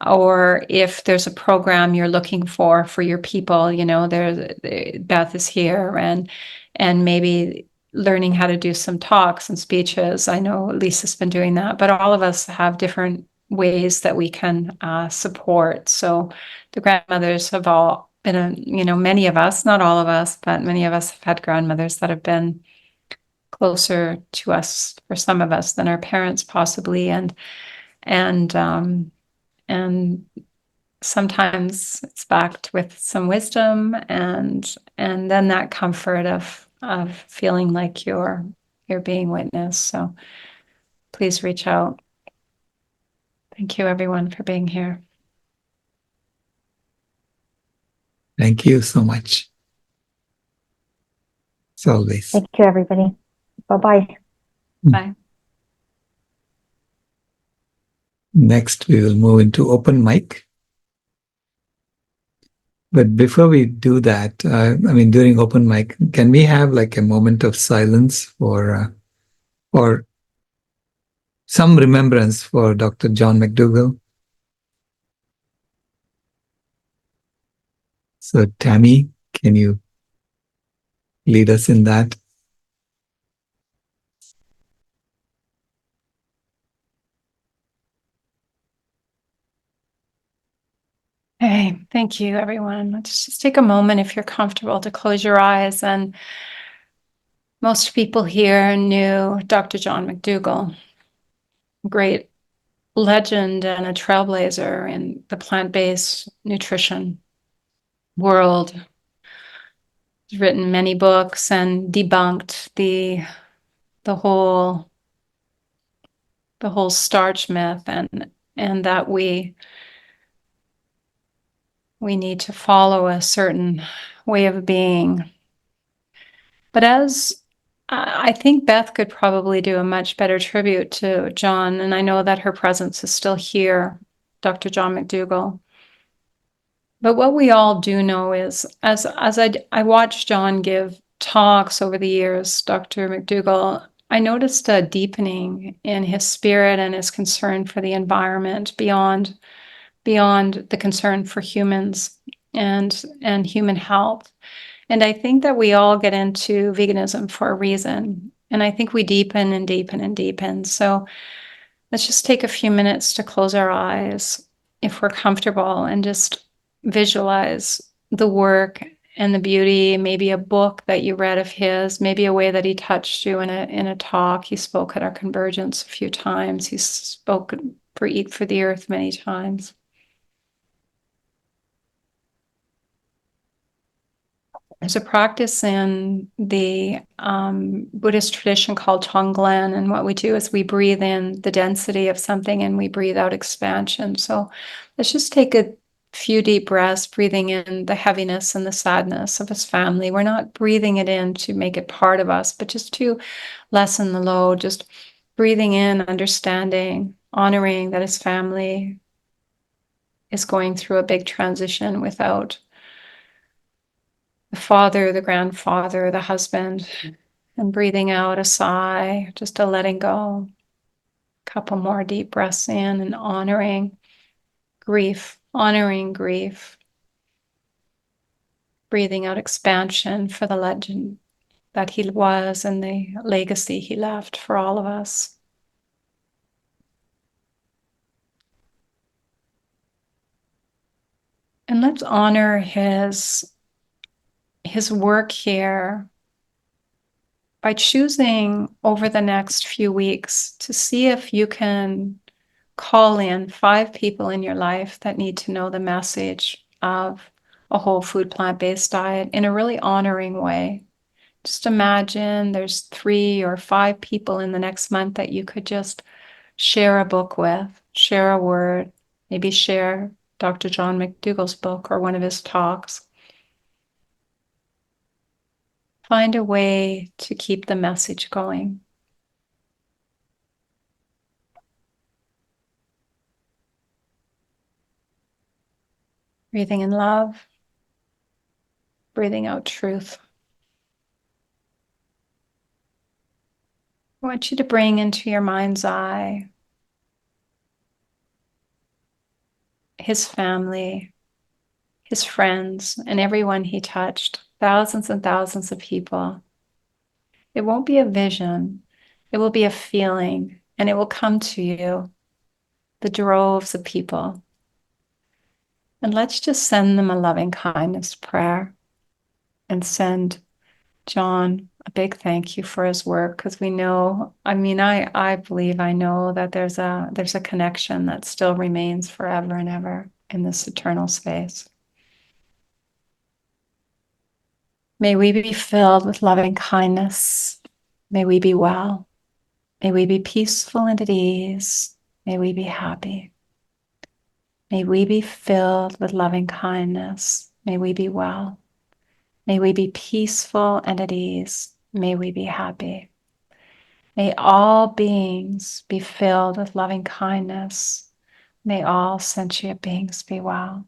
or if there's a program you're looking for your people, Beth is here, and maybe learning how to do some talks and speeches. I know Lisa's been doing that, but all of us have different ways that we can support. So the grandmothers have all been, many of us, not all of us, but many of us have had grandmothers that have been closer to us, for some of us, than our parents possibly, and sometimes it's backed with some wisdom and then that comfort of feeling like you're being witnessed. So please reach out. Thank you, everyone, for being here. Thank you so much. As always. Thank you, everybody. Bye-bye. Bye. Next, we will move into open mic. But before we do that, during open mic, can we have like a moment of silence for some remembrance for Dr. John McDougall? So, Tammy, can you lead us in that? Hey, thank you, everyone. Let's just take a moment, if you're comfortable, to close your eyes. And most people here knew Dr. John McDougall, great legend and a trailblazer in the plant-based nutrition world. He's written many books and debunked the whole starch myth, and that we need to follow a certain way of being. But as I think Beth could probably do a much better tribute to John, and I know that her presence is still here, Dr. John McDougall. But what we all do know is, as I watched John give talks over the years, Dr. McDougall, I noticed a deepening in his spirit and his concern for the environment beyond the concern for humans and human health. And I think that we all get into veganism for a reason. And I think we deepen and deepen and deepen. So let's just take a few minutes to close our eyes if we're comfortable and just visualize the work and the beauty, maybe a book that you read of his, maybe a way that he touched you in a talk. He spoke at our Convergence a few times. He's spoken for Eat for the Earth many times. There's a practice in the Buddhist tradition called Tonglen, and what we do is we breathe in the density of something and we breathe out expansion. So let's just take a few deep breaths, breathing in the heaviness and the sadness of his family. We're not breathing it in to make it part of us, but just to lessen the load, just breathing in, understanding, honoring that his family is going through a big transition without the father, the grandfather, the husband, and breathing out a sigh, just a letting go. A couple more deep breaths in and honoring grief, breathing out expansion for the legend that he was and the legacy he left for all of us. And let's honor his work here by choosing over the next few weeks to see if you can call in 5 people in your life that need to know the message of a whole food plant-based diet in a really honoring way. Just imagine there's 3 or 5 people in the next month that you could just share a book with, share a word, maybe share Dr. John McDougall's book or one of his talks. Find a way to keep the message going. Breathing in love, breathing out truth. I want you to bring into your mind's eye his family, his friends, and everyone he touched, thousands and thousands of people. It won't be a vision, it will be a feeling, and it will come to you, the droves of people. And let's just send them a loving kindness prayer and send John a big thank you for his work, because we know, I believe I know that there's a connection that still remains forever and ever in this eternal space. May we be filled with loving kindness. May we be well. May we be peaceful and at ease. May we be happy. May we be filled with loving kindness. May we be well. May we be peaceful and at ease. May we be happy. May all beings be filled with loving kindness. May all sentient beings be well.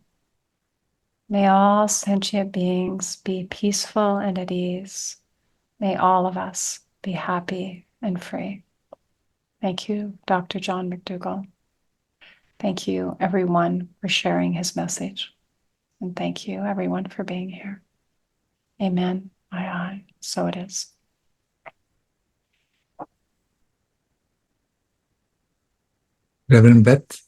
May all sentient beings be peaceful and at ease. May all of us be happy and free. Thank you, Dr. John McDougall. Thank you, everyone, for sharing his message. And thank you, everyone, for being here. Amen. Aye, aye. So it is. Reverend Beth.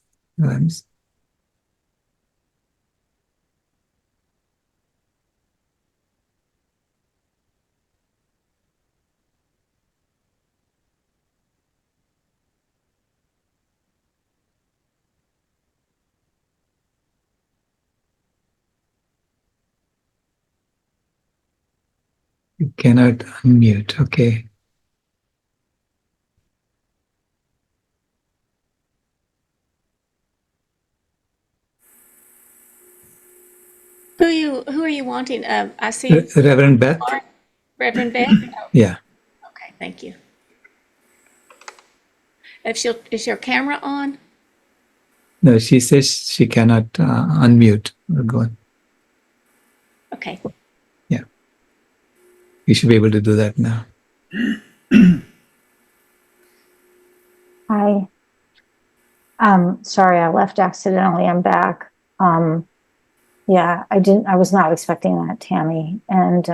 You cannot unmute. Okay. Who are you wanting? I see Reverend Beth. Reverend Beth. Yeah. Okay. Thank you. Is your camera on? No, she says she cannot unmute. Go on. Okay. Yeah. You should be able to do that now. Hi. Sorry, I left accidentally. I'm back. Yeah, I was not expecting that, Tammy. And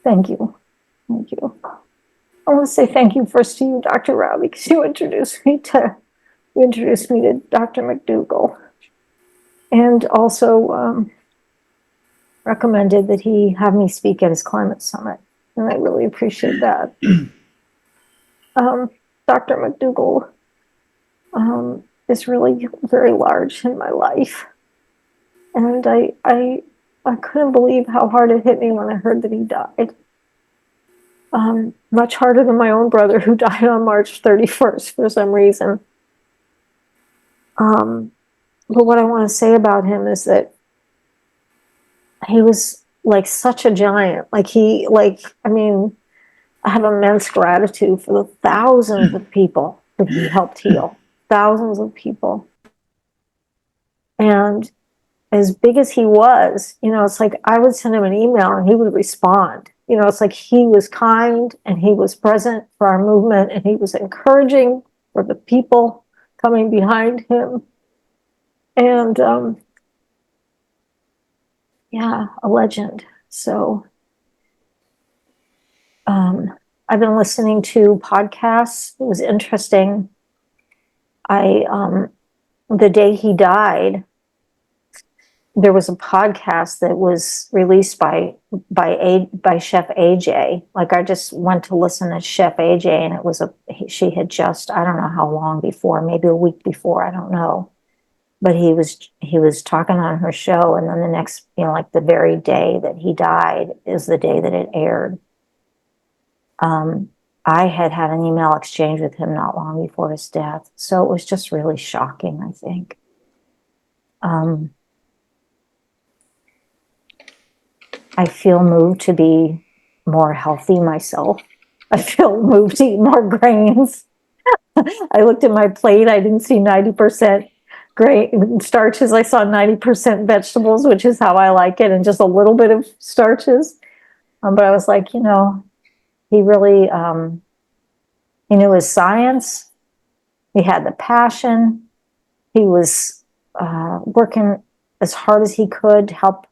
thank you. Thank you. I want to say thank you first to you, Dr. Rao, because you introduced me to Dr. McDougall, and also recommended that he have me speak at his climate summit, and I really appreciate that. Dr. McDougall is really very large in my life, and I couldn't believe how hard it hit me when I heard that he died. Much harder than my own brother, who died on March 31st for some reason. But what I want to say about him is that he was like such a giant. I mean, I have immense gratitude for the thousands of people that he helped heal, thousands of people. And as big as he was, it's like I would send him an email and he would respond. It's like he was kind and he was present for our movement and he was encouraging for the people coming behind him. And yeah, a legend. So I've been listening to podcasts. It was interesting. The day he died, there was a podcast that was released by Chef AJ. Like, I just went to listen to Chef AJ, and she had just, I don't know how long before, maybe a week before, I don't know. But he was talking on her show, and then the next, like the very day that he died is the day that it aired. I had an email exchange with him not long before his death, so it was just really shocking, I think. I feel moved to be more healthy myself. I feel moved to eat more grains. I looked at my plate, I didn't see 90% grain starches. I saw 90% vegetables, which is how I like it, and just a little bit of starches. But I was like, he really, he knew his science. He had the passion. He was working as hard as he could to help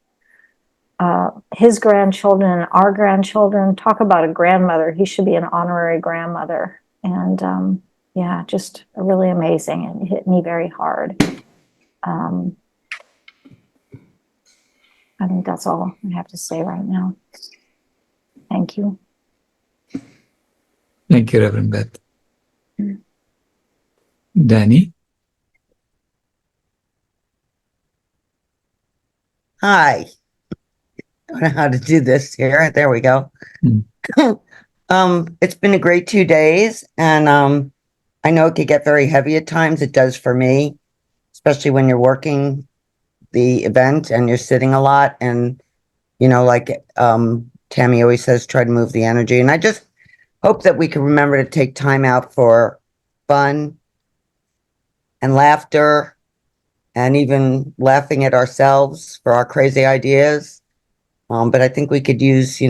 his grandchildren and our grandchildren. Talk about a grandmother. He should be an honorary grandmother. And yeah, just really amazing. And it hit me very hard. I think that's all I have to say right now. Thank you. Thank you, Reverend Beth. Danny? Hi. I don't know how to do this here. There we go. It's been a great 2 days, and I know it could get very heavy at times. It does for me, especially when you're working the event and you're sitting a lot. And like Tammy always says, try to move the energy. And I just hope that we can remember to take time out for fun and laughter, and even laughing at ourselves for our crazy ideas. But I think we could use,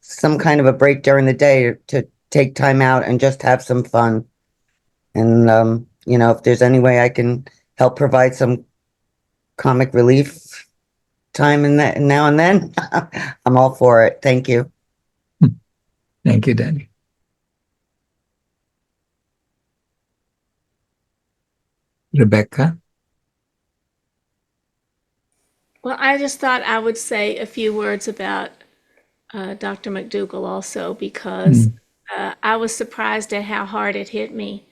some kind of a break during the day to take time out and just have some fun. And, if there's any way I can help provide some comic relief time in that now and then, I'm all for it. Thank you. Thank you, Danny. Rebecca? Well, I just thought I would say a few words about Dr. McDougall also, because I was surprised at how hard it hit me.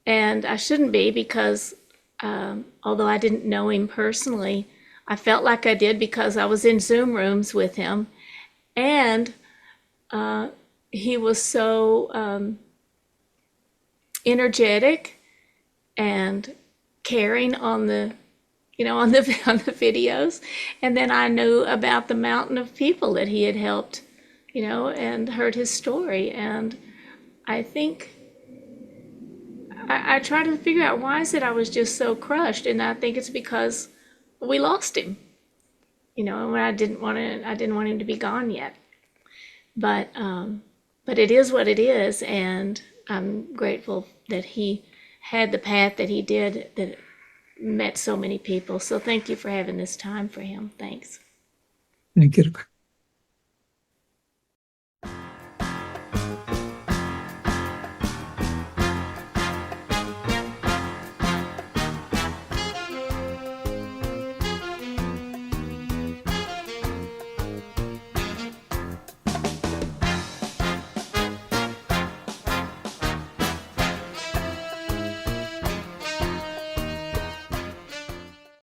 And I shouldn't be, because although I didn't know him personally, I felt like I did because I was in Zoom rooms with him. And he was so energetic and caring on the on the videos. And then I knew about the mountain of people that he had helped, and heard his story. And I think I try to figure out why is it I was just so crushed, and I think it's because we lost him. And I didn't want him to be gone yet. But it is what it is, and I'm grateful that he had the path that he did, that met so many people. So thank you for having this time for him. Thanks. Thank you, Rebecca.